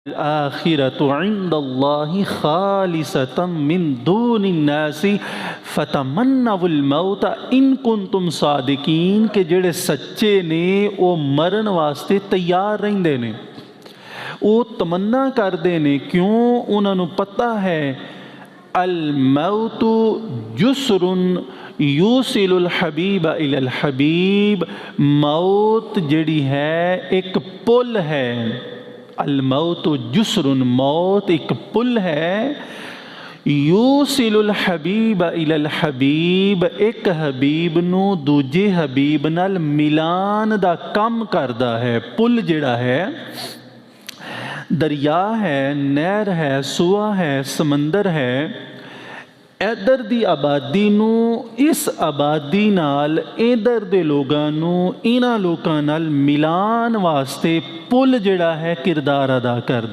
आखिरतु इंदल्लाहि खालिसतम मिन दूनिन्नासी फतमन्नवुल मौत इन कुंतुम सादिकीन के जेड़े सच्चे ने वो मरण वास्ते तैयार रहिंदे ने, वो तमन्ना करते ने। क्यों? उन्होंने पता है अल मौतु जुसरुन यूसिलुल हबीब इलल हबीब, मौत जड़ी है एक पुल है। अल मौत जुसरुन, मौत एक पुल है। यूसिलुल हबीब इलल हबीब, एक हबीब नू दूजे हबीब नाल मिलान दा काम करदा है। पुल जिहड़ा है दरिया है, नहर है, सूआ है, समंदर है। इधर दी आबादी नू इस आबादी नाल इधर दे लोगां नू इन्हां लोकां नाल मिलान वास्ते पुल जिहड़ा है किरदार अदा करदा।